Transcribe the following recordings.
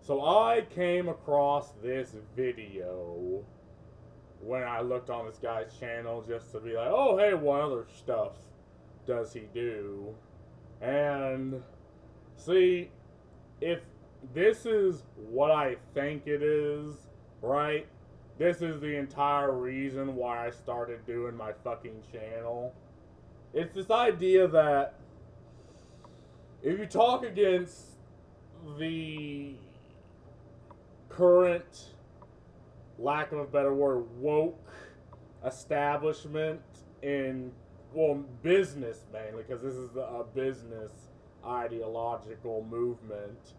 So I came across this video when I looked on this guy's channel just to be like, oh, hey, what other stuff does he do? And see, if this is what I think it is, right? This is the entire reason why I started doing my fucking channel. It's this idea that if you talk against the current, lack of a better word, woke establishment in, well, business mainly, because this is a business ideological movement.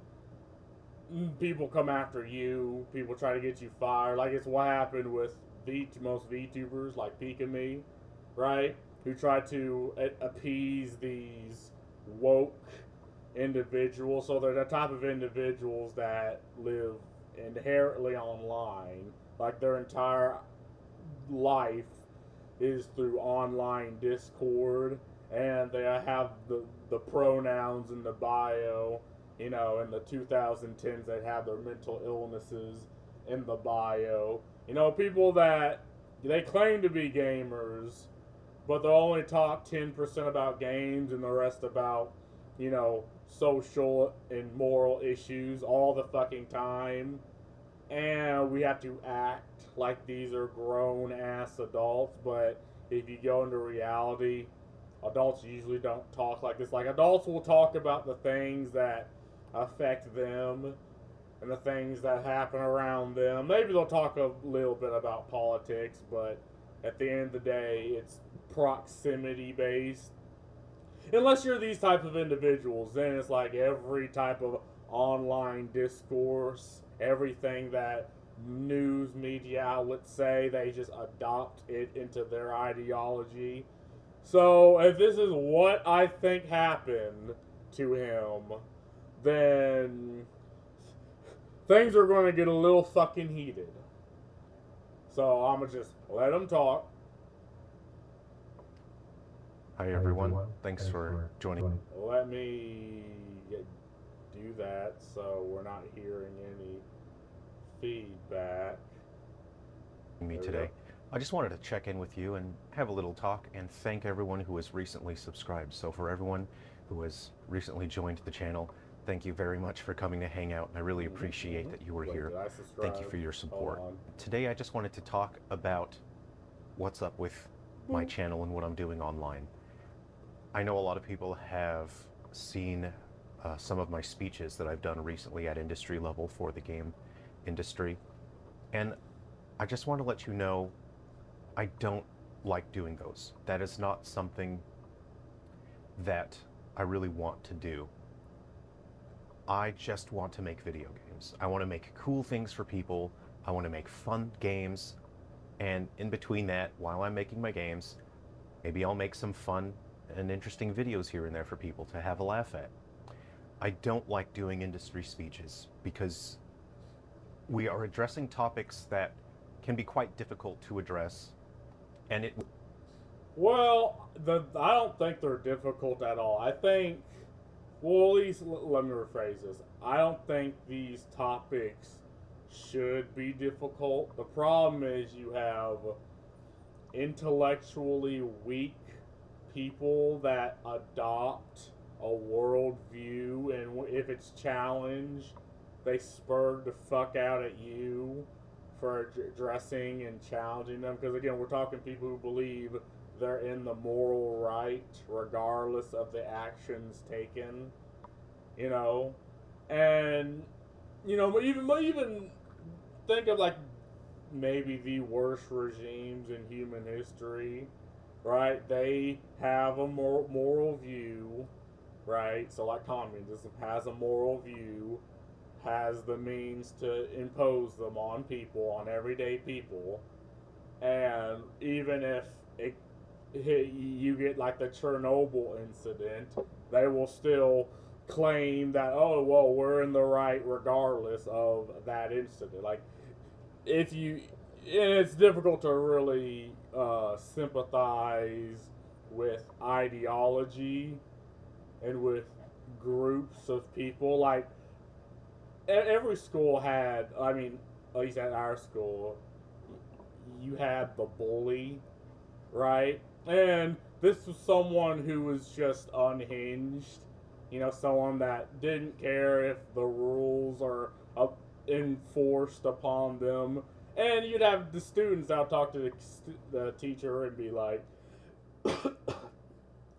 People come after you. People try to get you fired. Like it's what happened with most VTubers, like Pika Me, right? Who try to appease these woke individuals. So they're the type of individuals that live inherently online. Like their entire life is through online Discord, and they have the pronouns in the bio. In the 2010s, they'd have their mental illnesses in the bio. People that they claim to be gamers, but they'll only talk 10% about games and the rest about, social and moral issues all the fucking time. And we have to act like these are grown ass adults, but if you go into reality, adults usually don't talk like this. Like adults will talk about the things that affect them and the things that happen around them. Maybe they'll talk a little bit about politics, but at the end of the day, it's proximity based. Unless you're these type of individuals, then it's like every type of online discourse, everything that news media outlets say, they just adopt it into their ideology. So if this is what I think happened to him, then things are going to get a little fucking heated. So I'm going to just let him talk. Hi everyone, thanks for joining Let me do that so we're not hearing any feedback. me today. I just wanted to check in with you and have a little talk and thank everyone who has recently subscribed. So for everyone who has recently joined the channel, thank you very much for coming to hang out. I really appreciate that you were here. Thank you for your support. Today I just wanted to talk about what's up with my channel and what I'm doing online. I know a lot of people have seen some of my speeches that I've done recently at industry level for the game industry. And I just want to let you know, I don't like doing those. That is not something that I really want to do. I just want to make video games. I want to make cool things for people. I want to make fun games. And in between that, while I'm making my games, maybe I'll make some fun and interesting videos here and there for people to have a laugh at. I don't like doing industry speeches because we are addressing topics that can be quite difficult to address, and it... Well, I don't think they're difficult at all. I think, well, at least let me rephrase this. I don't think these topics should be difficult. The problem is you have intellectually weak people that adopt a worldview, and if it's challenged, they spur the fuck out at you for addressing and challenging them. Because again, we're talking people who believe they're in the moral right regardless of the actions taken, and but even think of like maybe the worst regimes in human history, right? They have a moral view, right? So like communism has a moral view, has the means to impose them on people, on everyday people, and even if you get like the Chernobyl incident, they will still claim that, oh well, we're in the right regardless of that incident. Like if you, and it's difficult to really sympathize with ideology and with groups of people. Like every school had, I mean, at least at our school, you had the bully, right? And this was someone who was just unhinged. Someone that didn't care if the rules are enforced upon them. And you'd have the students out talk to the teacher and be like,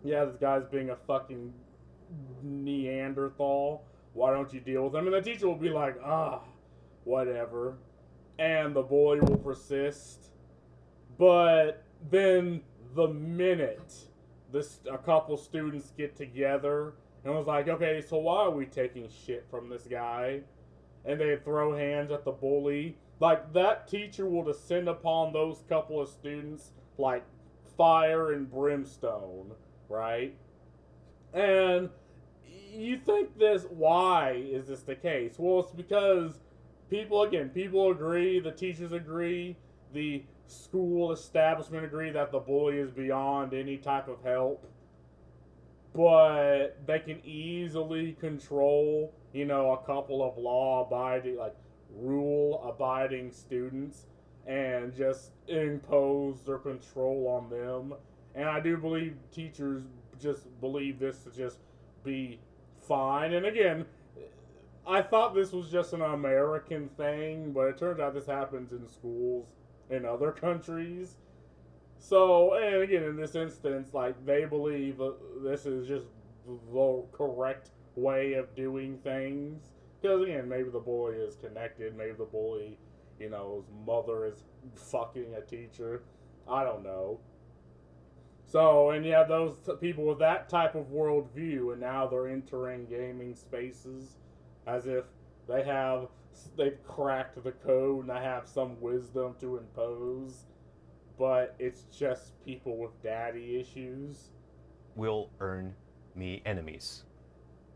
yeah, this guy's being a fucking Neanderthal. Why don't you deal with him? And the teacher will be like, whatever. And the bully will persist. But then the minute a couple students get together and was like, okay, so why are we taking shit from this guy? And they throw hands at the bully. Like, that teacher will descend upon those couple of students like fire and brimstone, right? And you think this, why is this the case? Well, it's because people agree, the teachers agree, the school establishment agree that the bully is beyond any type of help, but they can easily control, a couple of law abiding, like rule abiding students and just impose their control on them. And I do believe teachers just believe this to just be fine. And again, I thought this was just an American thing, but it turns out this happens in schools in other countries. So, and again, in this instance, like, they believe this is just the correct way of doing things. Because, again, maybe the boy is connected. Maybe the bully, his mother is fucking a teacher. I don't know. So, and you have those people with that type of worldview, and now they're entering gaming spaces as if they've cracked the code and they have some wisdom to impose, but it's just people with daddy issues. Will earn me enemies.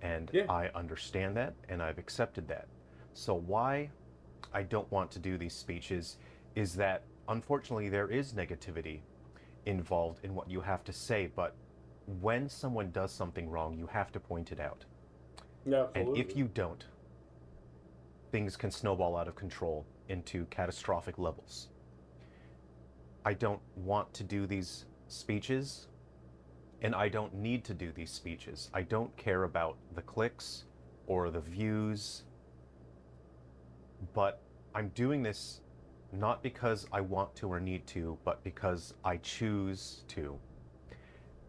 And Yeah. I understand that and I've accepted that. So why I don't want to do these speeches is that unfortunately there is negativity involved in what you have to say, but when someone does something wrong, you have to point it out. Yeah, And absolutely. if you don't, things can snowball out of control into catastrophic levels. I don't want to do these speeches, and I don't need to do these speeches. I don't care about the clicks or the views, but I'm doing this not because I want to or need to, but because I choose to.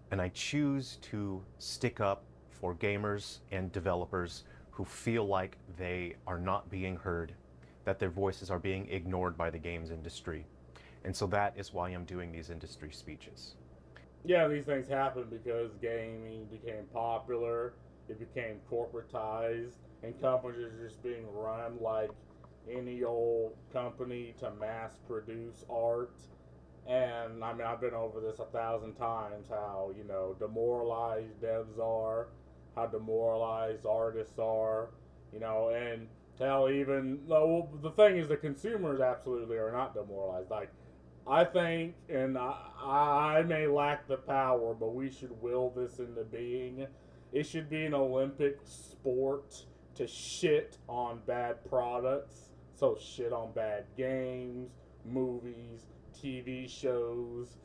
And I choose to stick up for gamers and developers who feel like they are not being heard, that their voices are being ignored by the games industry. And so that is why I'm doing these industry speeches. Yeah, these things happen because gaming became popular, it became corporatized, and companies are just being run like any old company to mass produce art. And I mean, I've been over this 1,000 times how, demoralized devs are, how demoralized artists are, and hell, even, well, the thing is, the consumers absolutely are not demoralized. Like, I think, and I may lack the power, but we should will this into being. It should be an Olympic sport to shit on bad products. So, shit on bad games, movies, TV shows,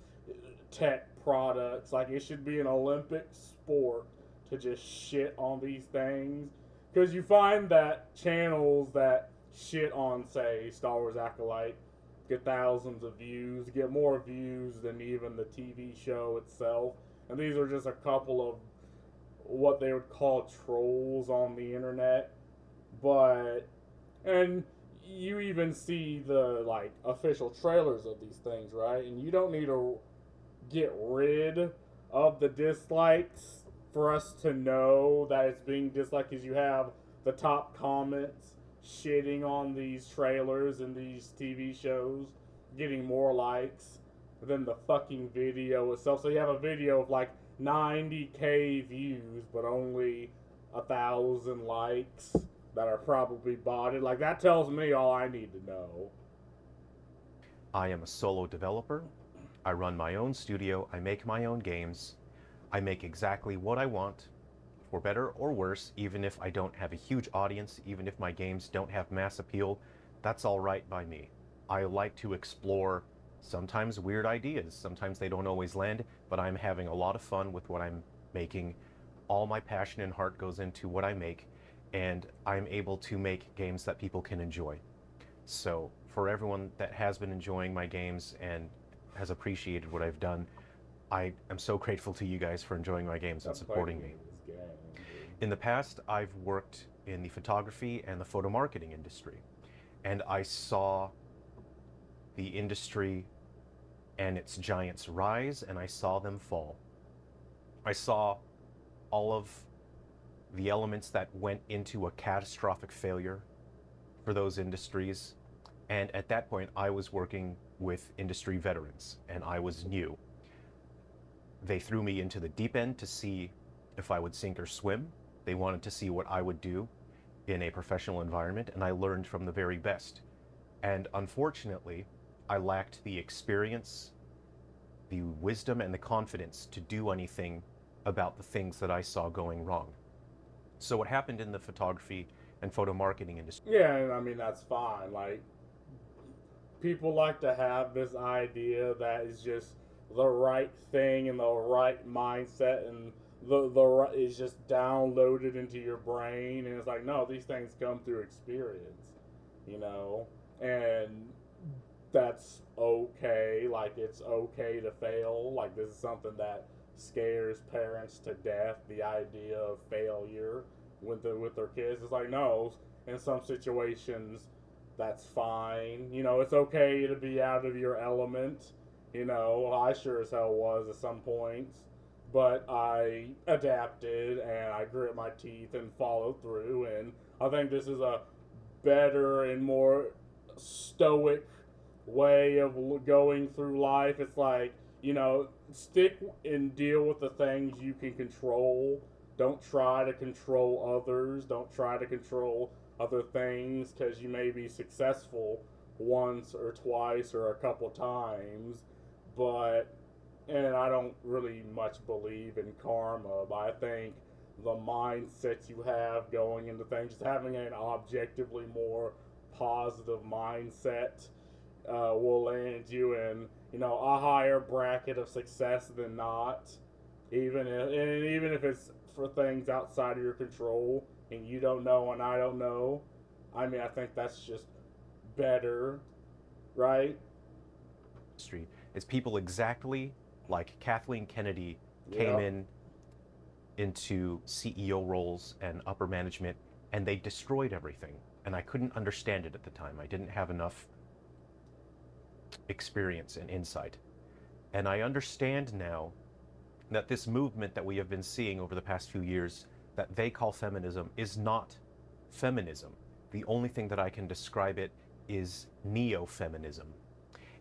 tech products. Like, it should be an Olympic sport to just shit on these things. Because you find that channels that shit on, say, Star Wars Acolyte get thousands of views, get more views than even the TV show itself. And these are just a couple of what they would call trolls on the internet. But, and you even see the, like, official trailers of these things, right? And you don't need to get rid of the dislikes for us to know that it's being disliked, because you have the top comments shitting on these trailers and these TV shows getting more likes than the fucking video itself. So you have a video of like 90K views, but only 1,000 likes that are probably botted. Like, that tells me all I need to know. I am a solo developer. I run my own studio. I make my own games. I make exactly what I want for better or worse, even if I don't have a huge audience, even if my games don't have mass appeal, that's all right by me. I like to explore sometimes weird ideas. Sometimes they don't always land, but I'm having a lot of fun with what I'm making. All my passion and heart goes into what I make, and I'm able to make games that people can enjoy. So for everyone that has been enjoying my games and has appreciated what I've done, I am so grateful to you guys for enjoying my games and supporting me. In the past, I've worked in the photography and the photo marketing industry, and I saw the industry and its giants rise, and I saw them fall. I saw all of the elements that went into a catastrophic failure for those industries. And at that point, I was working with industry veterans, and I was new. They threw me into the deep end to see if I would sink or swim. They wanted to see what I would do in a professional environment, and I learned from the very best. And unfortunately, I lacked the experience, the wisdom, and the confidence to do anything about the things that I saw going wrong. So what happened in the photography and photo marketing industry? Yeah, and I mean that's fine. Like, people like to have this idea that is just the right thing and the right mindset, and is just downloaded into your brain, and it's like, no, these things come through experience, you know, and that's okay. Like, it's okay to fail. Like, this is something that scares parents to death, the idea of failure with their kids. It's like, no, in some situations that's fine. You know, it's okay to be out of your element. You know, I sure as hell was at some points, but I adapted and I grit my teeth and followed through. And I think this is a better and more stoic way of going through life. It's like, you know, stick and deal with the things you can control. Don't try to control others. Don't try to control other things, because you may be successful once or twice or a couple times, but, and I don't really much believe in karma, but I think the mindset you have going into things, just having an objectively more positive mindset, will land you in, you know, a higher bracket of success than not. Even if it's for things outside of your control and you don't know and I don't know, I mean, I think that's just better, right? Street is people exactly like Kathleen Kennedy came Yep. into CEO roles and upper management, and they destroyed everything. And I couldn't understand it at the time. I didn't have enough experience and insight. And I understand now that this movement that we have been seeing over the past few years that they call feminism is not feminism. The only thing that I can describe it is neo-feminism.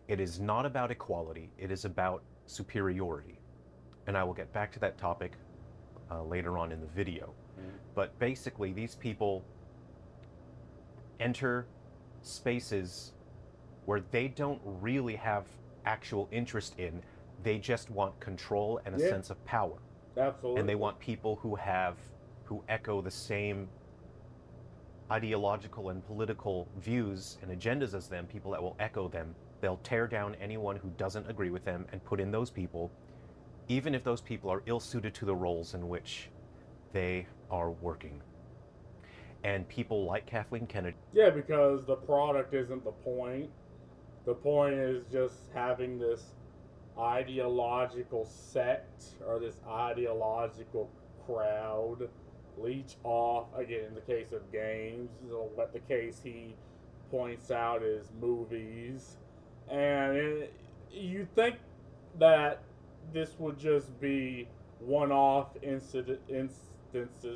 It is not about equality, it is about superiority. And I will get back to that topic later on in the video. But basically, these people enter spaces where they don't really have actual interest in. They just want control and a Yeah. sense of power. Absolutely. And they want people who echo the same ideological and political views and agendas as them, people that will echo them. They'll tear down anyone who doesn't agree with them and put in those people, even if those people are ill-suited to the roles in which they are working. And people like Kathleen Kennedy. Yeah, because the product isn't the point. The point is just having this ideological sect or this ideological crowd leech off, again, in the case of games, what the case he points out is movies. And you think that this would just be one-off instances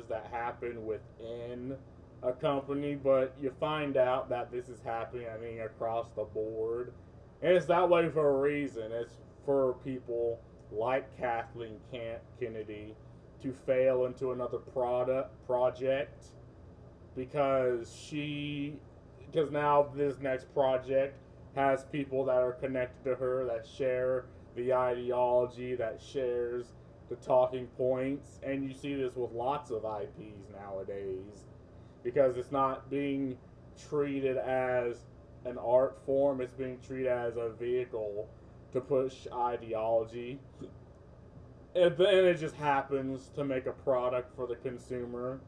that happen within a company, but you find out that this is happening across the board. And it's that way for a reason. It's for people like Kathleen Kennedy to fail into another project, because now this next project has people that are connected to her, that share the ideology, that shares the talking points, and you see this with lots of IPs nowadays because it's not being treated as an art form, it's being treated as a vehicle to push ideology. And then it just happens to make a product for the consumer.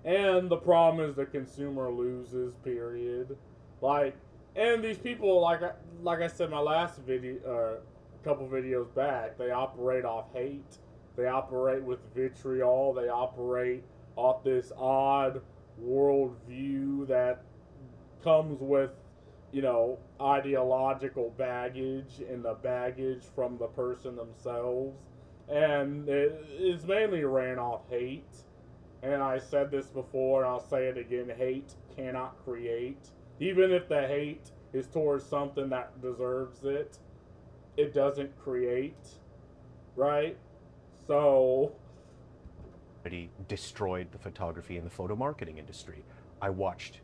And the problem is the consumer loses, period. Like, and these people, like I said in my last video, a couple videos back, they operate off hate. They operate with vitriol. They operate off this odd worldview that comes with, ideological baggage and the baggage from the person themselves. And it's mainly ran off hate. And I said this before, and I'll say it again, hate cannot create. Even if the hate is towards something that deserves it, it doesn't create, right? So destroyed the photography and the photo marketing industry. I watched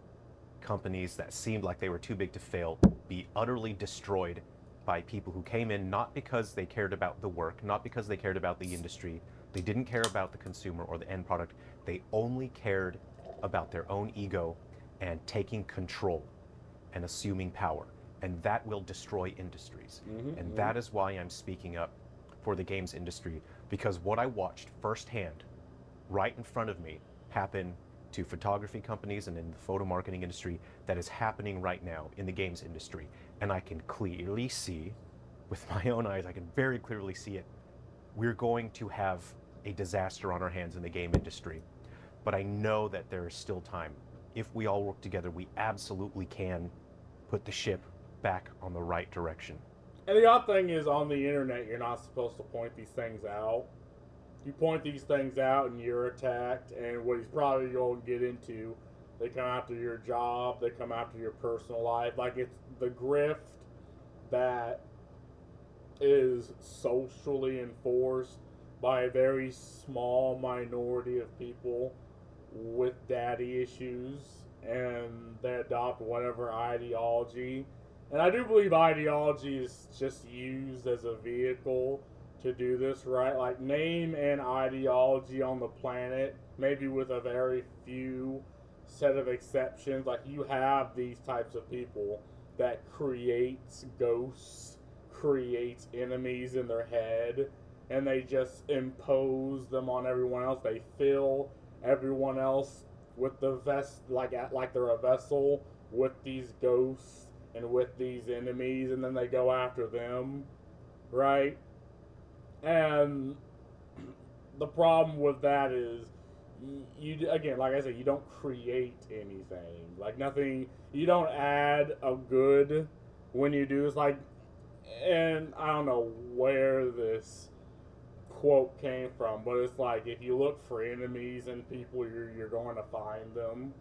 companies that seemed like they were too big to fail be utterly destroyed by people who came in not because they cared about the work, not because they cared about the industry. They didn't care about the consumer or the end product. They only cared about their own ego and taking control and assuming power. And that will destroy industries. And that is why I'm speaking up for the games industry, because what I watched firsthand, right in front of me, happen to photography companies and in the photo marketing industry, that is happening right now in the games industry. And I can clearly see, with my own eyes, I can very clearly see it. We're going to have a disaster on our hands in the game industry. But I know that there is still time. If we all work together, we absolutely can put the ship back on the right direction. And the odd thing is, on the internet, you're not supposed to point these things out. You point these things out and you're attacked, and what he's probably going to get into, they come after your job, they come after your personal life. Like, it's the grift that is socially enforced by a very small minority of people with daddy issues, and they adopt whatever ideology. And I do believe ideology is just used as a vehicle to do this, right? Like, name an ideology on the planet, maybe with a very few set of exceptions. Like, you have these types of people that creates ghosts, creates enemies in their head, and they just impose them on everyone else. They fill everyone else with the like they're a vessel with these ghosts and with these enemies, and then they go after them, right? And the problem with that is, you again, like I said, you don't create anything. Like, nothing. You don't add a good when you do. It's like, and I don't know where this quote came from, but it's like, if you look for enemies in people, you're going to find them,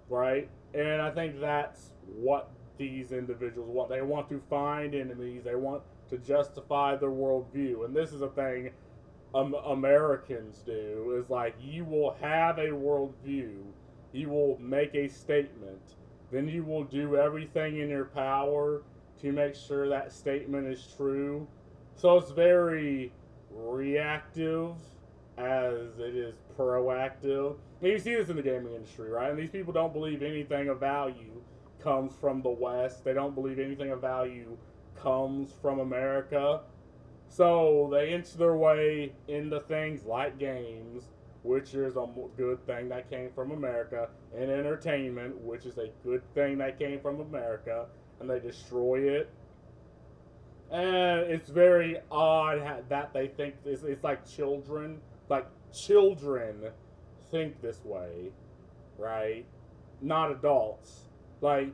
right? And I think that's what these individuals want. They want to find enemies. They want to justify their worldview. And this is a thing Americans do, is like, you will have a worldview, you will make a statement, then you will do everything in your power to make sure that statement is true. So it's very reactive as it is proactive. I mean, you see this in the gaming industry, right? And these people don't believe anything of value comes from the West. They don't believe anything of value comes from America. So they inch their way into things like games, which is a good thing that came from America, and entertainment, which is a good thing that came from America, and they destroy it. And it's very odd that they think this. It's like children think this way, right? Not adults. Like,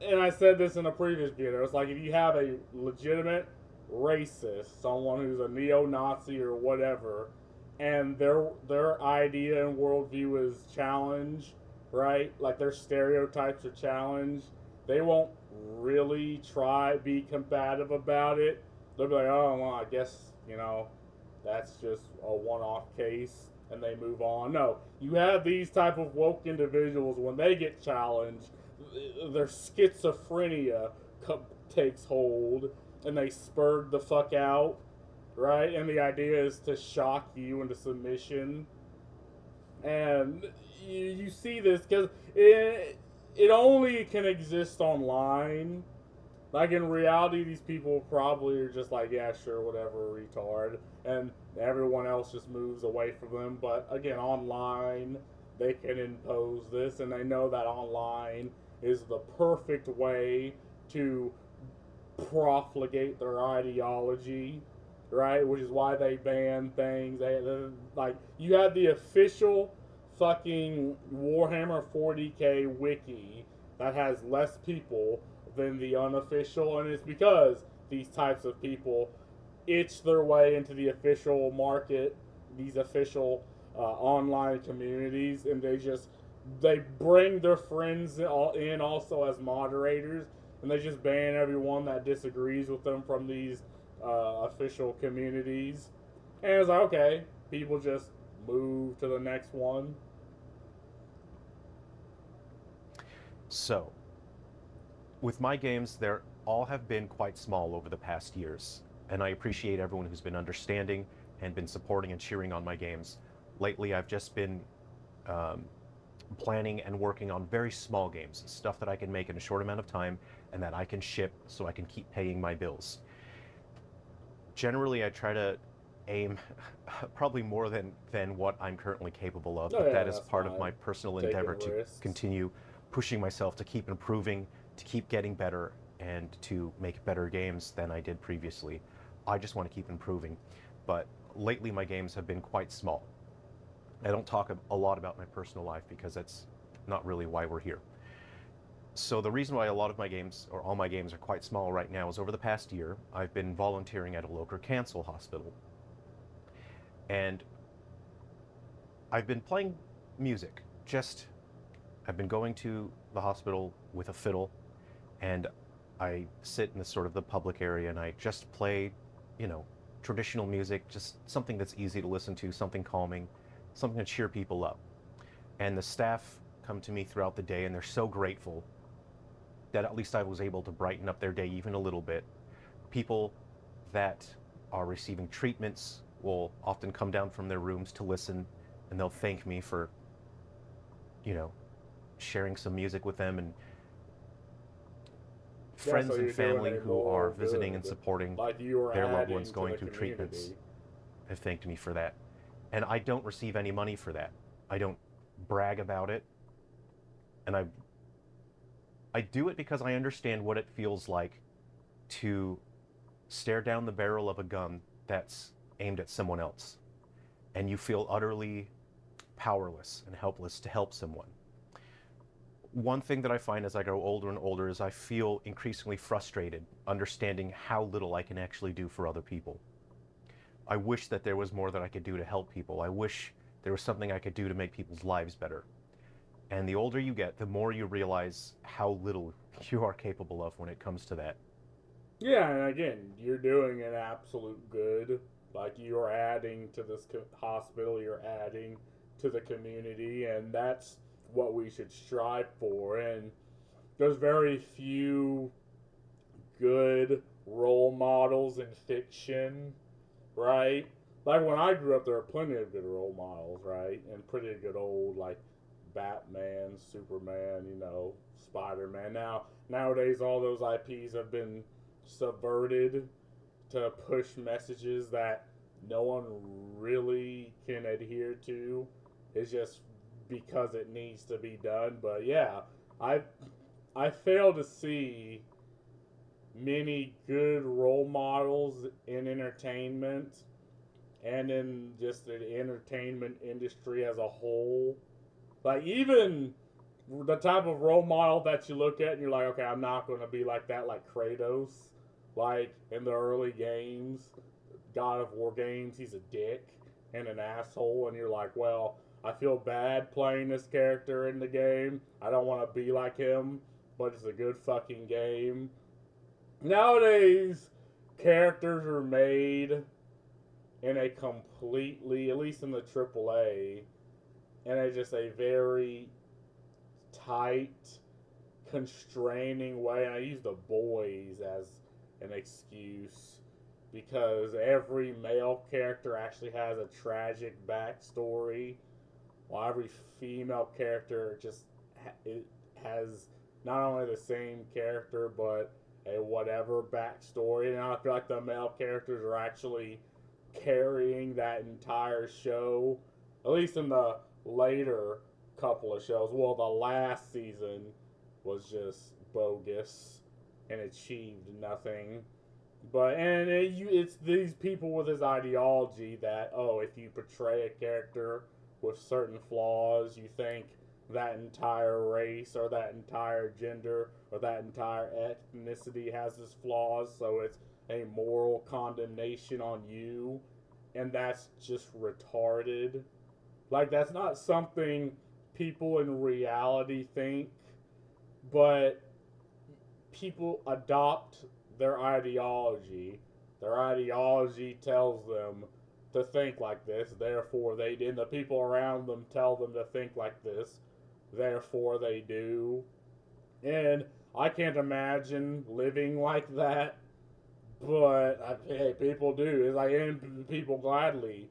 and I said this in a previous video. It's like, if you have a legitimate racist, someone who's a neo-Nazi or whatever, and their idea and worldview is challenged, right? Like, their stereotypes are challenged. They won't really be combative about it. They'll be like, oh, well, I guess, that's just a one-off case, and they move on. No, you have these type of woke individuals, when they get challenged, their schizophrenia takes hold, and they spurred the fuck out, right? And the idea is to shock you into submission. And you see this because it only can exist online. Like in reality, these people probably are just like, yeah, sure, whatever, retard, and everyone else just moves away from them. But again, online, they can impose this, and they know that online is the perfect way to profligate their ideology, right? Which is why they ban things. Like you have the official fucking Warhammer 40k wiki that has less people than the unofficial, and it's because these types of people itch their way into the official market, these official online communities, and they bring their friends in also as moderators, and they just ban everyone that disagrees with them from these official communities. And it's like, okay, people just move to the next one. So, with my games, they all have been quite small over the past years, and I appreciate everyone who's been understanding and been supporting and cheering on my games. Lately, I've just been planning and working on very small games, stuff that I can make in a short amount of time and that I can ship so I can keep paying my bills. Generally, I try to aim probably more than what I'm currently capable of, but that is part of my personal endeavor to continue pushing myself, to keep improving, to keep getting better, and to make better games than I did previously. I just want to keep improving. But lately, my games have been quite small. I don't talk a lot about my personal life because that's not really why we're here. So the reason why a lot of my games, or all my games, are quite small right now is over the past year, I've been volunteering at a local cancer hospital. And I've been playing music. I've been going to the hospital with a fiddle, and I sit in the sort of the public area and I just play, traditional music, just something that's easy to listen to, something calming, something to cheer people up. And the staff come to me throughout the day and they're so grateful that at least I was able to brighten up their day even a little bit. People that are receiving treatments will often come down from their rooms to listen, and they'll thank me for, sharing some music with them, and friends and family who are visiting and supporting like their loved ones going through treatments have thanked me for that. And I don't receive any money for that. I don't brag about it. And I do it because I understand what it feels like to stare down the barrel of a gun that's aimed at someone else, and you feel utterly powerless and helpless to help someone. One thing that I find as I grow older and older is I feel increasingly frustrated understanding how little I can actually do for other people. I wish that there was more that I could do to help people. I wish there was something I could do to make people's lives better. And the older you get, the more you realize how little you are capable of when it comes to that. Yeah, and again, you're doing an absolute good. Like you're adding to this hospital, you're adding to the community, and that's what we should strive for. And there's very few good role models in fiction, right? Like when I grew up, there were plenty of good role models, right? And pretty good old like Batman, Superman, Spider Man. Nowadays, all those IPs have been subverted to push messages that no one really can adhere to. It's just because it needs to be done. But yeah, I I fail to see many good role models in entertainment and in just the entertainment industry as a whole. Like even the type of role model that you look at and you're like, okay, I'm not going to be like that, like Kratos. Like in the early games, God of War games, he's a dick and an asshole, and you're like, well, I feel bad playing this character in the game. I don't want to be like him, but it's a good fucking game. Nowadays, characters are made in a completely, at least in the AAA, in a just a very tight, constraining way. And I use the boys as an excuse because every male character actually has a tragic backstory, while every female character just it has not only the same character but a whatever backstory. And I feel like the male characters are actually carrying that entire show, at least in the later couple of shows. Well, the last season was just bogus and achieved nothing. But it's these people with this ideology that, oh, if you portray a character with certain flaws, you think that entire race or that entire gender or that entire ethnicity has its flaws, so it's a moral condemnation on you, and that's just retarded. Like, that's not something people in reality think, but people adopt their ideology. Their ideology tells them to think like this, therefore they do. And the people around them tell them to think like this, therefore they do. And I can't imagine living like that, but hey, people do. It's like, and people gladly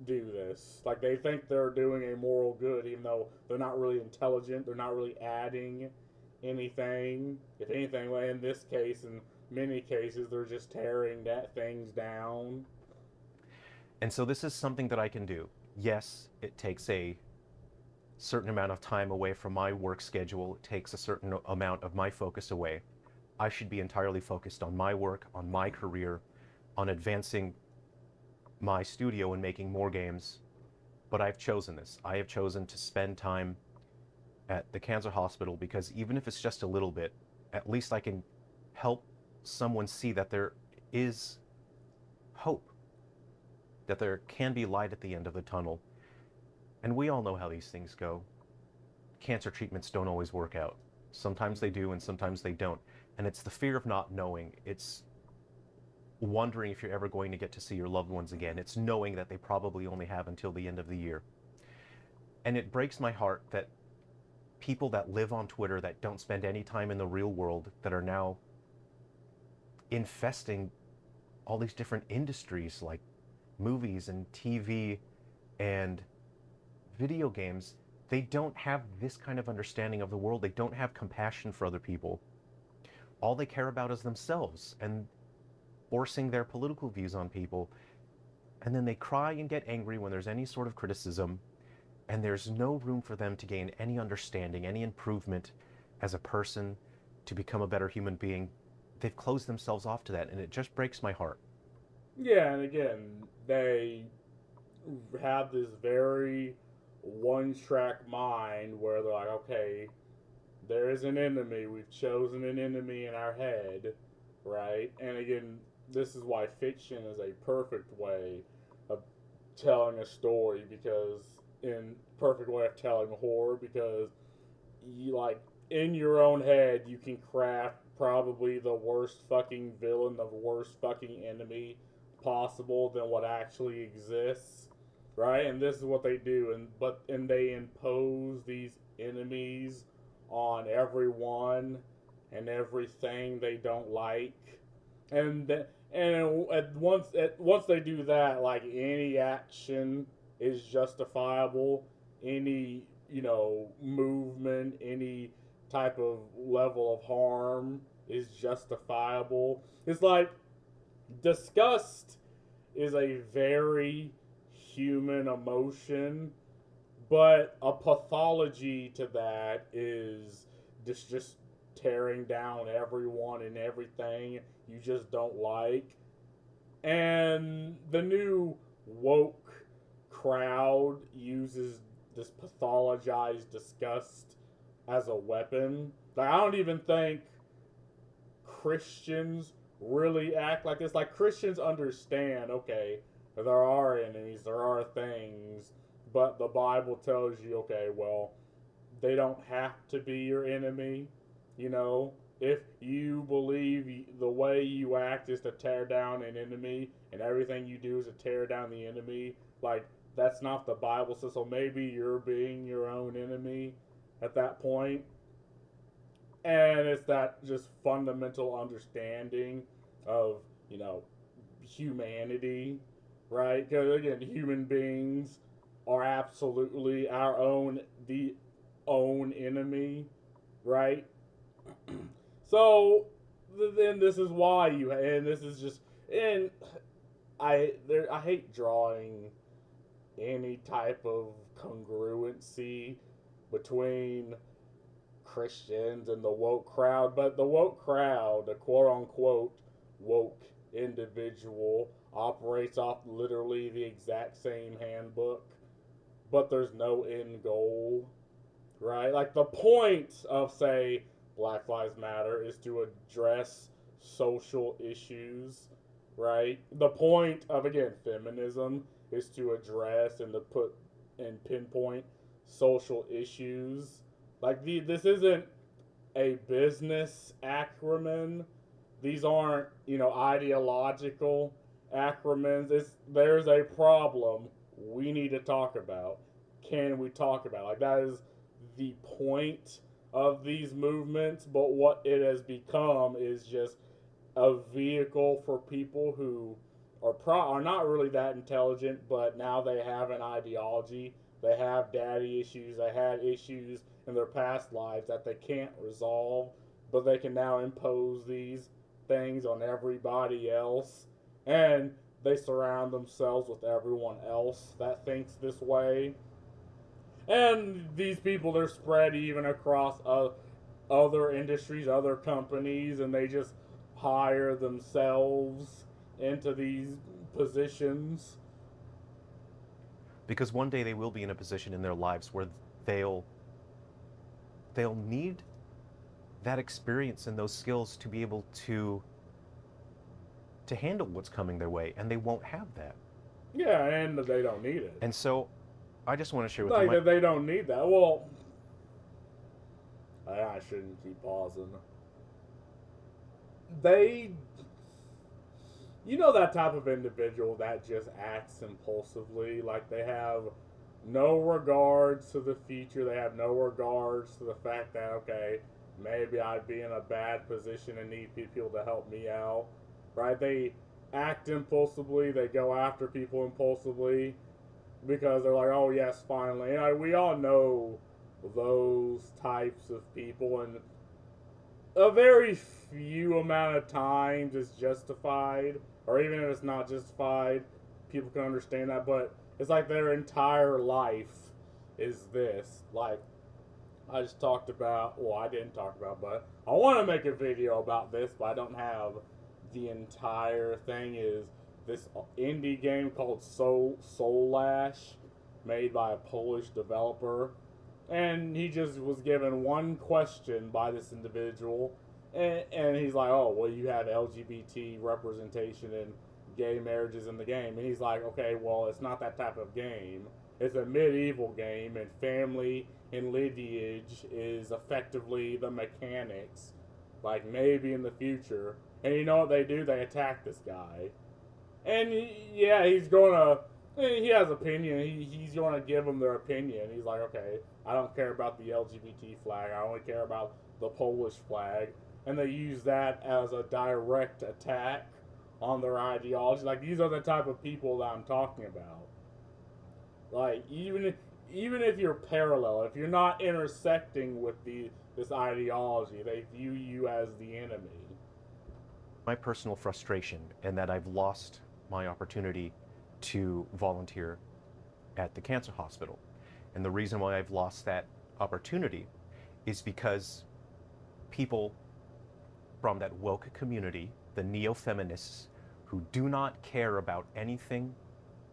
do this. Like, they think they're doing a moral good, even though they're not really intelligent. They're not really adding anything. If anything, in this case, in many cases, they're just tearing that things down. And so this is something that I can do. Yes, it takes a certain amount of time away from my work schedule. It takes a certain amount of my focus away. I should be entirely focused on my work, on my career, on advancing my studio and making more games. But I've chosen this. I have chosen to spend time at the cancer hospital because even if it's just a little bit, at least I can help someone see that there is hope, that there can be light at the end of the tunnel. And we all know how these things go. Cancer treatments don't always work out. Sometimes they do and sometimes they don't. And it's the fear of not knowing. It's wondering if you're ever going to get to see your loved ones again. It's knowing that they probably only have until the end of the year. And it breaks my heart that people that live on Twitter that don't spend any time in the real world, that are now infesting all these different industries like movies and TV and video games, they don't have this kind of understanding of the world. They don't have compassion for other people. All they care about is themselves and forcing their political views on people. And then they cry and get angry when there's any sort of criticism, and there's no room for them to gain any understanding, any improvement as a person, to become a better human being. They've closed themselves off to that, and it just breaks my heart. Yeah, and again, they have this very one track mind where they're like, okay, there is an enemy. We've chosen an enemy in our head, right? And again, this is why fiction is a perfect way of telling a story, because in perfect way of telling horror, because you, like, in your own head you can craft probably the worst fucking villain, the worst fucking enemy possible than what actually exists, right? And this is what they do, and they impose these enemies on everyone and everything they don't like, and once they do that, like, any action is justifiable, any movement, any type of level of harm is justifiable. It's like disgust is a very human emotion, but a pathology to that is just tearing down everyone and everything you just don't like. And the new woke crowd uses this pathologized disgust as a weapon. Like, I don't even think Christians really act like this. Like, Christians understand, okay, there are enemies, there are things, but the Bible tells you, okay, well, they don't have to be your enemy. You know, if you believe the way you act is to tear down an enemy and everything you do is to tear down the enemy, like, that's not the Bible says. So maybe you're being your own enemy at that point. And it's that just fundamental understanding of, humanity, right? Because again, human beings are absolutely our own enemy, right? So then this is why and this is just, and I hate drawing any type of congruency between Christians and the woke crowd, but the woke crowd, the quote unquote woke individual, operates off literally the exact same handbook, but there's no end goal, right? Like the point of, say, Black Lives Matter is to address social issues, right? The point of, again, feminism is to address and to put and pinpoint social issues. Like this isn't a business acronym. These aren't, ideological acronyms. There's a problem we need to talk about. Can we talk about? Like that is the point of these movements, but what it has become is just a vehicle for people who are not really that intelligent, but now they have an ideology. They have daddy issues. They had issues in their past lives that they can't resolve, but they can now impose these things on everybody else, and they surround themselves with everyone else that thinks this way. And these people, they're spread even across other industries, other companies, and they just hire themselves into these positions. Because one day they will be in a position in their lives where they'll need that experience and those skills to be able to handle what's coming their way, and they won't have that. Yeah, and they don't need it. And so I just want to share with Like you they don't need that. Well, I shouldn't keep pausing. They, that type of individual that just acts impulsively, like they have no regards to the future. They have no regards to the fact that, okay, maybe I'd be in a bad position and need people to help me out, right? They act impulsively. They go after people impulsively because they're like, oh yes, finally. And we all know those types of people, and a very few amount of times it's justified, or even if it's not justified, people can understand that. But it's like their entire life is this. Like I just talked about, well, I didn't talk about, but I want to make a video about this, but I don't have the entire thing. Is this indie game called Soulash, made by a Polish developer, and he just was given one question by this individual, and he's like, oh, well, you have LGBT representation and gay marriages in the game, and he's like, okay, well, it's not that type of game. It's a medieval game, and family and lineage is effectively the mechanics. Like maybe in the future, and you know what they do? They attack this guy, and yeah, he has opinion. He's going to give them their opinion. He's like, okay, I don't care about the LGBT flag. I only care about the Polish flag. And they use that as a direct attack on their ideology. Like, these are the type of people that I'm talking about. Like, even if you're parallel, if you're not intersecting with this ideology, they view you as the enemy. my personal frustration and that I've lost my opportunity to volunteer at the cancer hospital. And the reason why I've lost that opportunity is because people from that woke community, the neo-feminists, who do not care about anything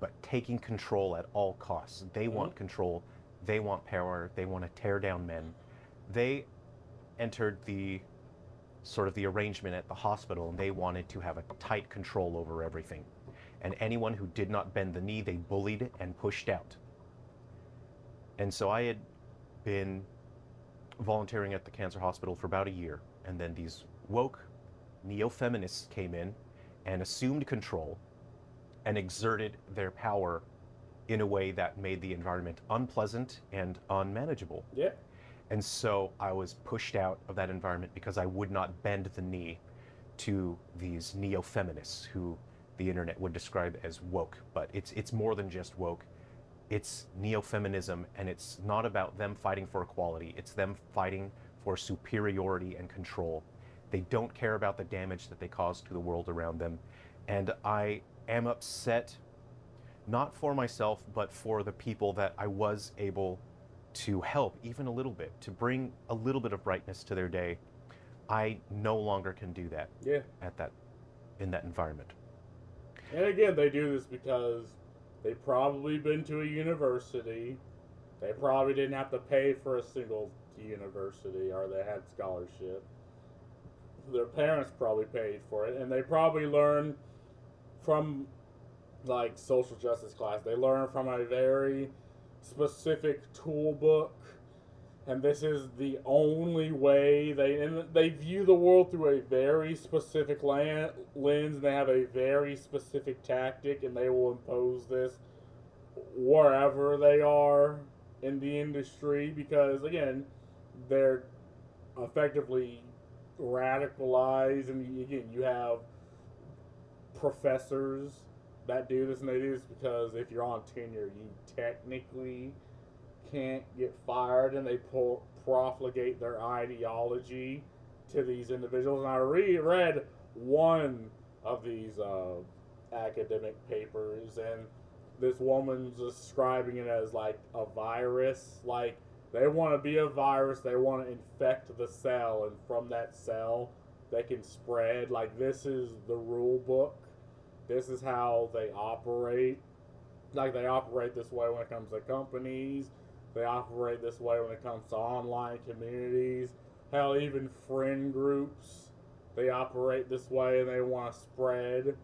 but taking control at all costs. They want control, they want power, they want to tear down men. They entered the sort of the arrangement at the hospital, and they wanted to have a tight control over everything. And anyone who did not bend the knee, they bullied and pushed out. And so I had been volunteering at the cancer hospital for about a year, and then these woke neo-feminists came in and assumed control and exerted their power in a way that made the environment unpleasant and unmanageable. Yeah. And so I was pushed out of that environment because I would not bend the knee to these neo-feminists who the internet would describe as woke, but it's more than just woke. It's neo-feminism, and it's not about them fighting for equality. It's them fighting for superiority and control. They don't care about the damage that they cause to the world around them. And I am upset, not for myself, but for the people that I was able to help even a little bit, to bring a little bit of brightness to their day. I no longer can do that Yeah. in that environment. And again, they do this because they've probably been to a university. They probably didn't have to pay for a single university, or they had scholarship. Their parents probably paid for it, and they probably learned from, like, social justice class. They learned from a very specific tool book, and this is the only way they view the world through a very specific lens. They have a very specific tactic, and they will impose this wherever they are in the industry, because again, they're effectively radicalized. And again, you have professors that do this, and they do this because if you're on tenure, you technically can't get fired, and they profligate their ideology to these individuals. And I read one of these academic papers, and this woman's describing it as like a virus. Like, they want to be a virus, they want to infect the cell, and from that cell they can spread. Like, this is the rule book, this is how they operate. Like, they operate this way when it comes to companies, they operate this way when it comes to online communities, hell, even friend groups. They operate this way, and they want to spread,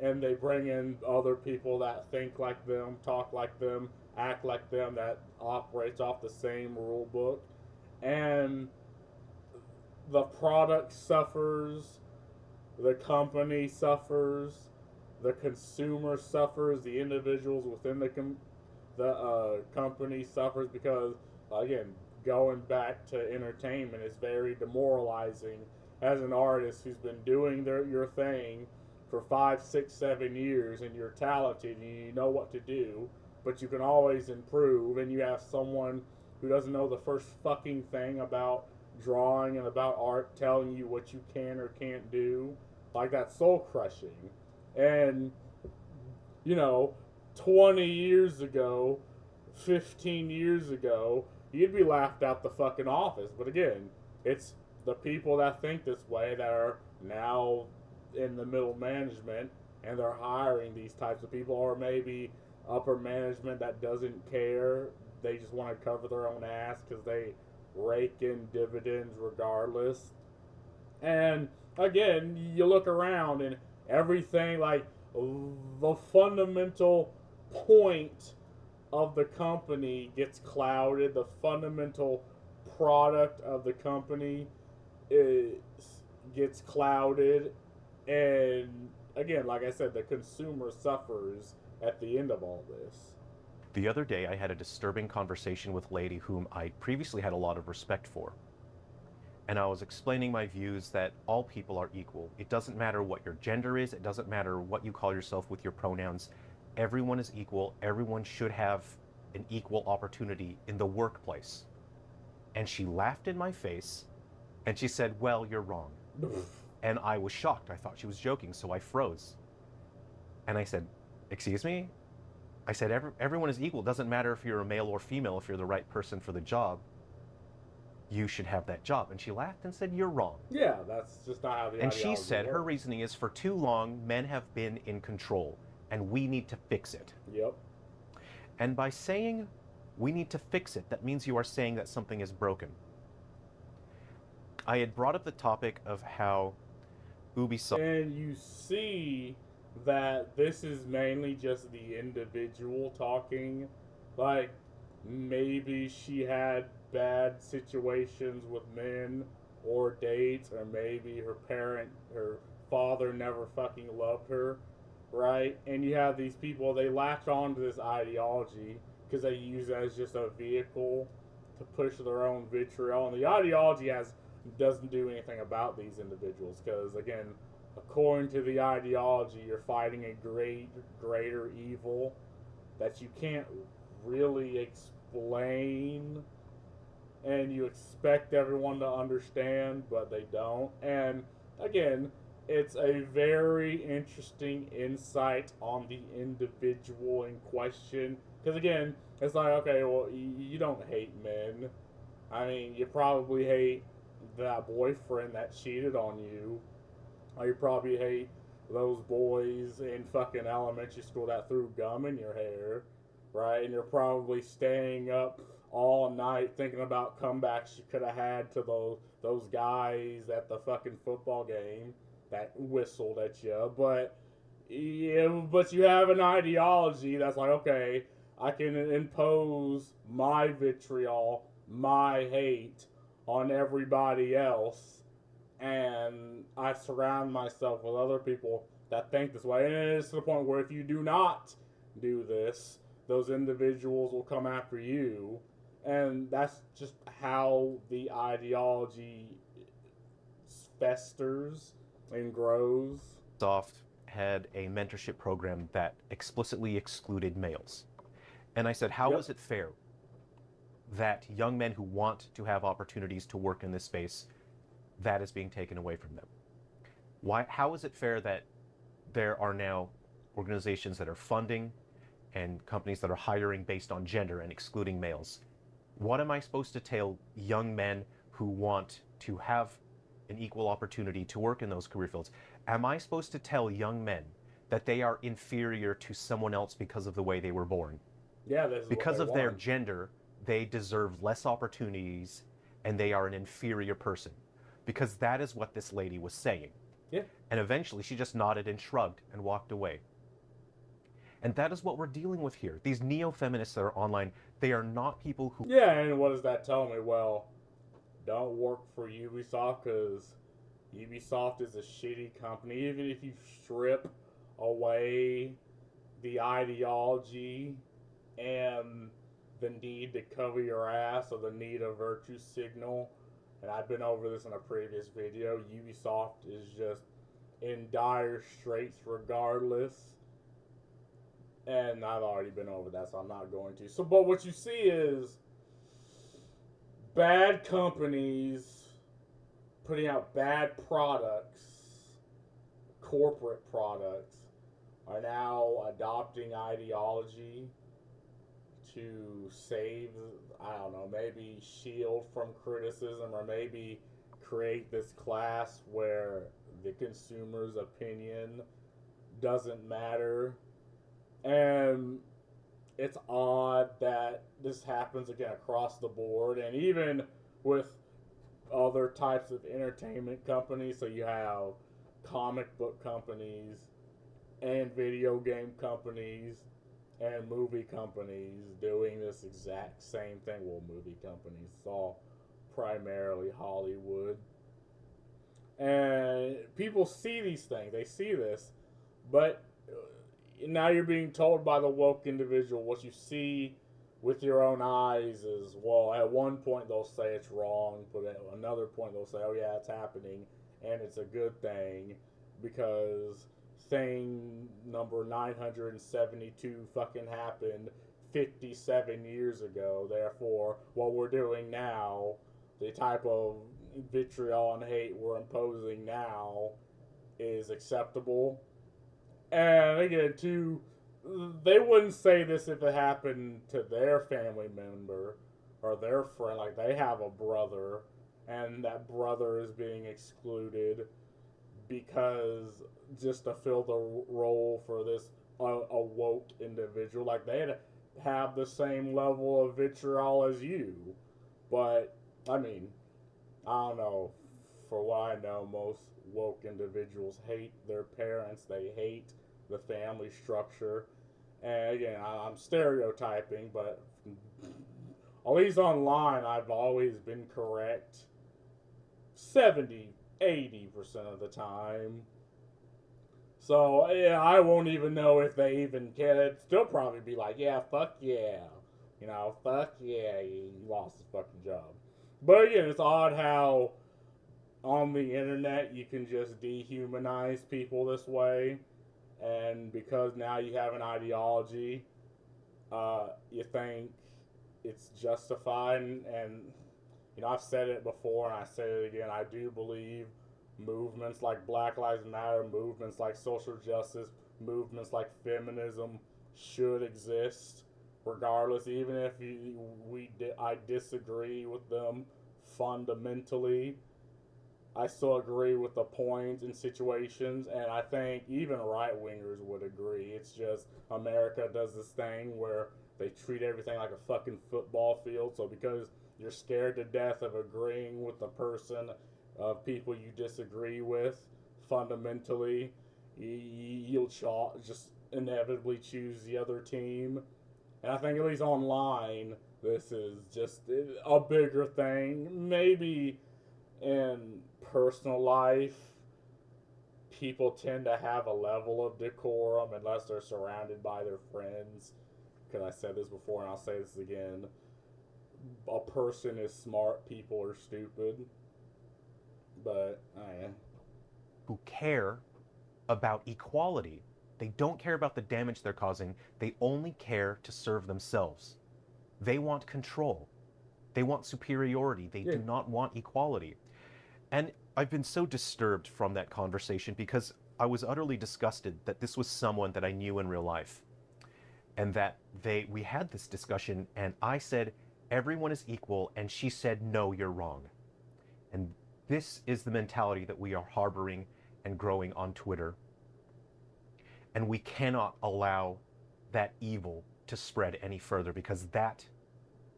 and they bring in other people that think like them, talk like them, act like them, that operates off the same rule book. And the product suffers, the company suffers, the consumer suffers, the individuals within the company suffers, because, again, going back to entertainment is very demoralizing as an artist who's been doing your thing for 5, 6, 7 years, and you're talented and you know what to do, but you can always improve, and you have someone who doesn't know the first fucking thing about drawing and about art telling you what you can or can't do. Like, that's soul crushing. And, 20 years ago, 15 years ago, you'd be laughed out the fucking office. But again, it's the people that think this way that are now in the middle management, and they're hiring these types of people, or maybe upper management that doesn't care. They just want to cover their own ass because they rake in dividends regardless. And again, you look around and everything, like, the fundamental point of the company gets clouded. The fundamental product of the company gets clouded. And again, like I said, the consumer suffers at the end of all this. The other day, I had a disturbing conversation with a lady whom I previously had a lot of respect for. And I was explaining my views that all people are equal. It doesn't matter what your gender is. It doesn't matter what you call yourself with your pronouns. Everyone is equal. Everyone should have an equal opportunity in the workplace. And she laughed in my face, and she said, "Well, you're wrong." And I was shocked. I thought she was joking, so I froze. And I said, "Excuse me?" I said, everyone is equal. It doesn't matter if you're a male or female. If you're the right person for the job, you should have that job. And she laughed and said, "You're wrong." Yeah, that's just not how the And she said works. her reasoning is, for too long, men have been in control, and we need to fix it. Yep. And by saying we need to fix it, that means you are saying that something is broken. I had brought up the topic of how Ubisoft... And you see that this is mainly just the individual talking. Like, maybe she had bad situations with men or dates, or maybe her father never fucking loved her, right? And you have these people, they latch on to this ideology because they use it as just a vehicle to push their own vitriol. And the ideology doesn't do anything about these individuals, because again, according to the ideology, you're fighting a greater evil that you can't really explain, and you expect everyone to understand, but they don't. And again, it's a very interesting insight on the individual in question. Because again, it's like, okay, well, you don't hate men. I mean, you probably hate that boyfriend that cheated on you. Or you probably hate those boys in fucking elementary school that threw gum in your hair, right? And you're probably staying up all night thinking about comebacks you could have had to those guys at the fucking football game that whistled at you. But yeah, but you have an ideology that's like, okay, I can impose my vitriol, my hate on everybody else, and I surround myself with other people that think this way. And it's to the point where if you do not do this, those individuals will come after you. And that's just how the ideology festers and grows. Microsoft had a mentorship program that explicitly excluded males. And I said, how Yep. is it fair that young men who want to have opportunities to work in this space, that is being taken away from them? How is it fair that there are now organizations that are funding and companies that are hiring based on gender and excluding males? What am I supposed to tell young men who want to have an equal opportunity to work in those career fields? Am I supposed to tell young men that they are inferior to someone else because of the way they were born? Yeah, this is Because what of they their want. gender, they deserve less opportunities and they are an inferior person. Because that is what this lady was saying. Yeah. And eventually she just nodded and shrugged and walked away. And that is what we're dealing with here. These neo-feminists that are online, they are not people who... Yeah, and what does that tell me? Well, don't work for Ubisoft because Ubisoft is a shitty company. Even if you strip away the ideology and the need to cover your ass or the need of virtue signal, and I've been over this in a previous video, Ubisoft is just in dire straits regardless. And I've already been over that, so I'm not going to. So, but what you see is bad companies putting out bad products, corporate products, are now adopting ideology to save, I don't know, maybe shield from criticism or maybe create this class where the consumer's opinion doesn't matter. And it's odd that this happens again across the board, and even with other types of entertainment companies. So you have comic book companies and video game companies and movie companies doing this exact same thing. Well, movie companies, it's all primarily Hollywood. And people see these things, they see this, but now you're being told by the woke individual what you see with your own eyes is, well, at one point they'll say it's wrong, but at another point they'll say, oh yeah, it's happening and it's a good thing because thing number 972 fucking happened 57 years ago. Therefore, what we're doing now, the type of vitriol and hate we're imposing now, is acceptable. And again, too, they wouldn't say this if it happened to their family member or their friend. Like, they have a brother, and that brother is being excluded because just to fill the role for this a woke individual. Like, they'd have the same level of vitriol as you. But, I mean, I don't know. For what I know, most woke individuals hate their parents. They hate the family structure. And again, I'm stereotyping, but at least online, I've always been correct 70-80% of the time. So, yeah, I won't even know if they even care. It'd still probably be like, yeah, fuck yeah. You know, fuck yeah, you lost his fucking job. But again, it's odd how on the internet you can just dehumanize people this way, and because now you have an ideology, you think it's justified, and you know, I've said it before and I say it again. I do believe movements like Black Lives Matter, movements like social justice, movements like feminism should exist, regardless. Even if I disagree with them fundamentally, I still agree with the points and situations, and I think even right wingers would agree. It's just America does this thing where they treat everything like a fucking football field. So because you're scared to death of agreeing with the person of people you disagree with fundamentally, you'll just inevitably choose the other team. And I think at least online, this is just a bigger thing. Maybe in personal life, people tend to have a level of decorum unless they're surrounded by their friends. Because I said this before and I'll say this again. A person is smart, people are stupid. But, Who care about equality. They don't care about the damage they're causing. They only care to serve themselves. They want control. They want superiority. They do not want equality. And I've been so disturbed from that conversation because I was utterly disgusted that this was someone that I knew in real life. And that we had this discussion and I said, everyone is equal, and she said, no, you're wrong. And this is the mentality that we are harboring and growing on Twitter. And we cannot allow that evil to spread any further, because that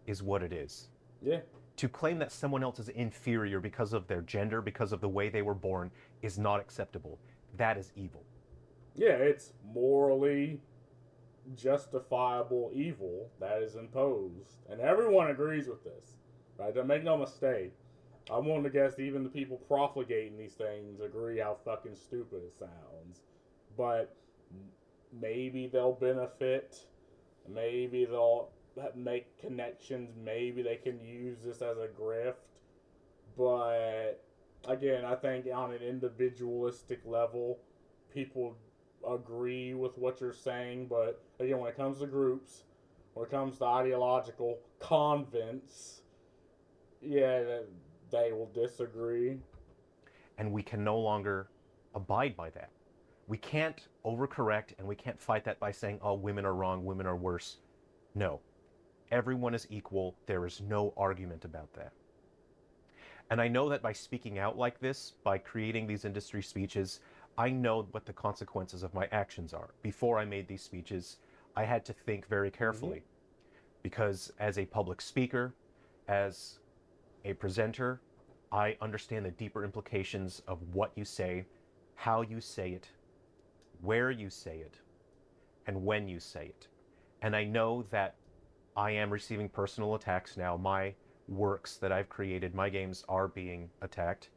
is what it is. Yeah. To claim that someone else is inferior because of their gender, because of the way they were born, is not acceptable. That is evil. Yeah, it's morally justifiable evil that is imposed. And everyone agrees with this. Right? Don't make no mistake. I'm willing to guess even the people profligating these things agree how fucking stupid it sounds. But maybe they'll benefit. Maybe they'll make connections. Maybe they can use this as a grift. But again, I think on an individualistic level, people agree with what you're saying. But again, when it comes to groups, when it comes to ideological convents, yeah, they will disagree. And we can no longer abide by that. We can't overcorrect, and we can't fight that by saying, oh, women are wrong, women are worse. No. Everyone is equal. There is no argument about that. And I know that by speaking out like this, by creating these industry speeches, I know what the consequences of my actions are. Before I made these speeches, I had to think very carefully. Because as a public speaker, as a presenter, I understand the deeper implications of what you say, how you say it, where you say it, and when you say it. And I know that I am receiving personal attacks now. My works that I've created, my games are being attacked.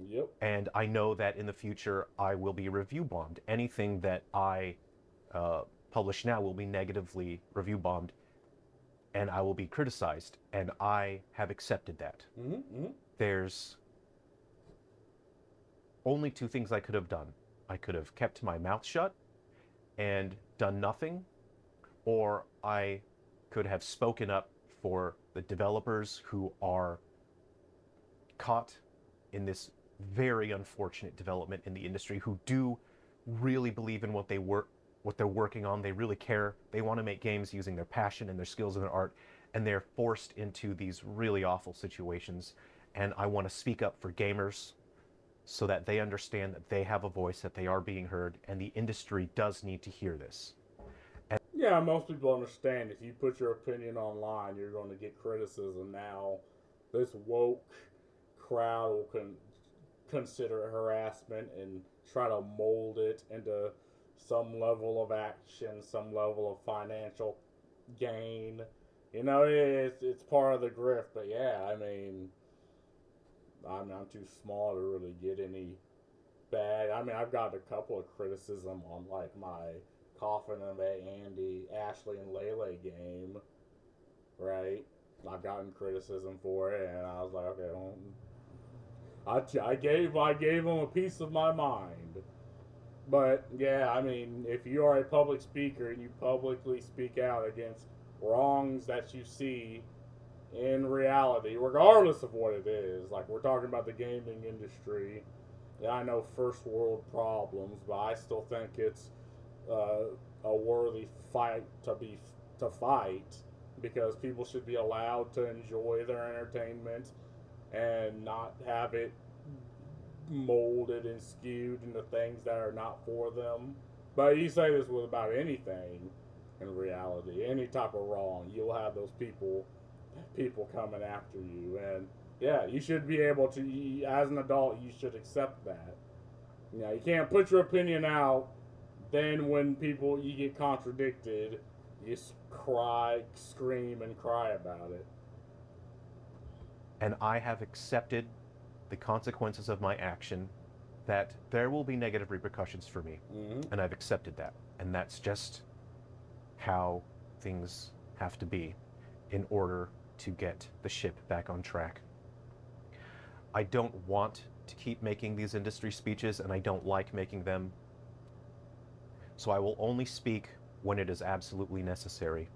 Yep. And I know that in the future I will be review bombed. Anything that I publish now will be negatively review bombed, and I will be criticized. And I have accepted that. There's only two things I could have done. I could have kept my mouth shut and done nothing, or I could have spoken up for the developers who are caught in this very unfortunate development in the industry, who do really believe in what they're working on. They really care. They want to make games using their passion and their skills and their art, and they're forced into these really awful situations. And I want to speak up for gamers so that they understand that they have a voice, that they are being heard, and the industry does need to hear this. Yeah, most people understand if you put your opinion online, you're going to get criticism. Now, this woke crowd will consider it harassment and try to mold it into some level of action, some level of financial gain. You know, it's part of the grift. But yeah, I mean, I'm too small to really get any bad. I mean, I've got a couple of criticism on like my Coffin of Andy, Ashley, and Lele game, right? I've gotten criticism for it, and I was like, okay, well, I gave them a piece of my mind. But yeah, I mean, if you are a public speaker and you publicly speak out against wrongs that you see in reality, regardless of what it is, like we're talking about the gaming industry, yeah, I know first world problems, but I still think it's uh, a worthy fight to fight because people should be allowed to enjoy their entertainment and not have it molded and skewed into things that are not for them. But you say this with about anything in reality, any type of wrong, you'll have those people coming after you, and yeah, you should be able to, as an adult, you should accept that. You know, you can't put your opinion out. Then when people you get contradicted, you cry, scream, and cry about it. And I have accepted the consequences of my action, that there will be negative repercussions for me. Mm-hmm. And I've accepted that. And that's just how things have to be in order to get the ship back on track. I don't want to keep making these industry speeches, and I don't like making them. So I will only speak when it is absolutely necessary.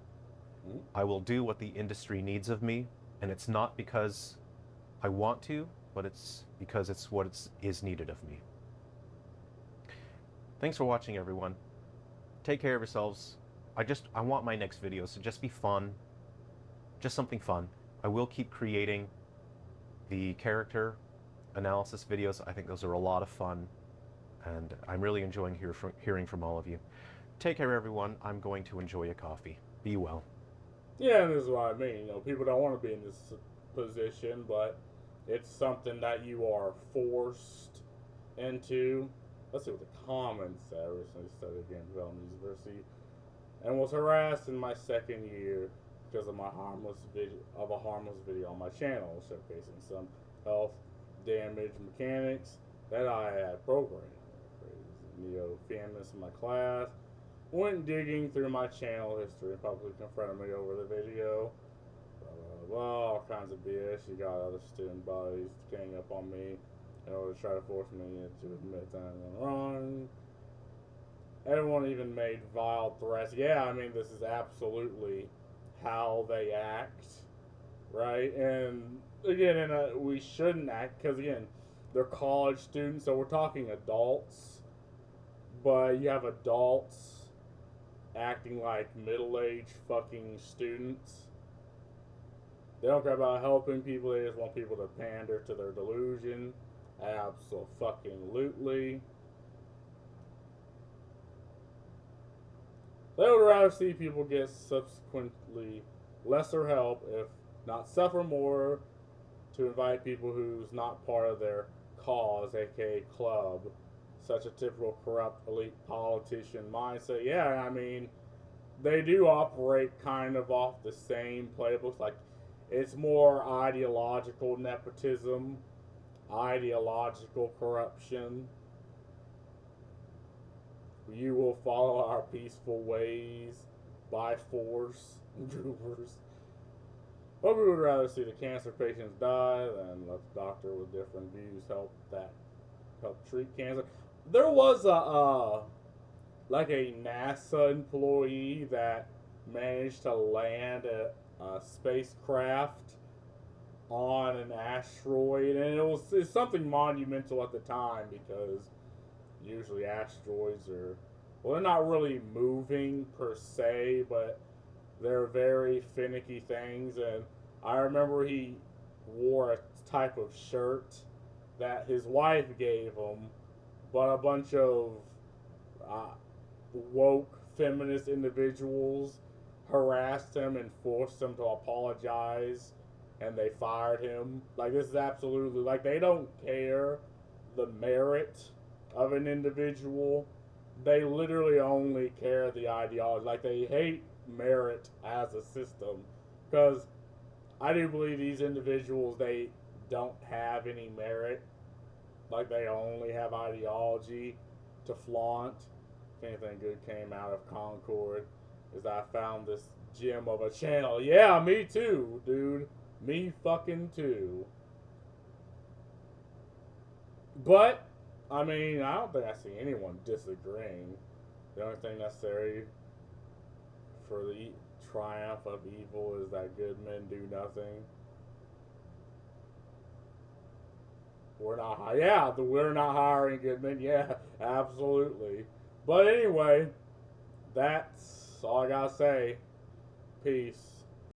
Mm-hmm. I will do what the industry needs of me, and it's not because I want to, but it's because it's what is needed of me. Thanks for watching, everyone. Take care of yourselves. I want my next videos to just be fun, just something fun. I will keep creating the character analysis videos. I think those are a lot of fun, and I'm really enjoying hearing from all of you. Take care, everyone. I'm going to enjoy a coffee. Be well. Yeah, and this is what I mean. You know, people don't want to be in this position, but it's something that you are forced into. Let's see what the comments said. I recently studied Game Development University and was harassed in my second year because of a harmless video on my channel showcasing some health damage mechanics that I had programmed. Neo Famous in my class went digging through my channel history and publicly confronted me over the video. Blah, blah, blah, all kinds of BS. You got other student buddies gang up on me in order to try to force me to admit that I'm wrong. Everyone even made vile threats. Yeah, I mean, this is absolutely how they act, right? And again, we shouldn't act because, again, they're college students, so we're talking adults, but you have adults acting like middle-aged fucking students. They don't care about helping people, they just want people to pander to their delusion. Absolutely. They would rather see people get subsequently lesser help, if not suffer more, to invite people who's not part of their cause, aka club. Such a typical corrupt elite politician mindset. Yeah, I mean, they do operate kind of off the same playbooks. Like, it's more ideological nepotism, ideological corruption. You will follow our peaceful ways by force, droopers. But we would rather see the cancer patients die than let the doctor with different views help treat cancer. There was like a NASA employee that managed to land a spacecraft on an asteroid, and it's something monumental at the time because usually asteroids they're not really moving per se, but they're very finicky things. And I remember he wore a type of shirt that his wife gave him, but a bunch of woke feminist individuals harassed him and forced him to apologize, and they fired him. Like, this is absolutely, like, they don't care the merit of an individual. They literally only care the ideology. Like, they hate merit as a system, because I do believe these individuals, they don't have any merit. Like, they only have ideology to flaunt. If anything good came out of Concord is I found this gem of a channel. Yeah, me too, dude. Me fucking too. But I mean, I don't think I see anyone disagreeing. The only thing necessary for the triumph of evil is that good men do nothing. We're not hiring good men. Yeah, absolutely. But anyway, that's all I gotta say. Peace.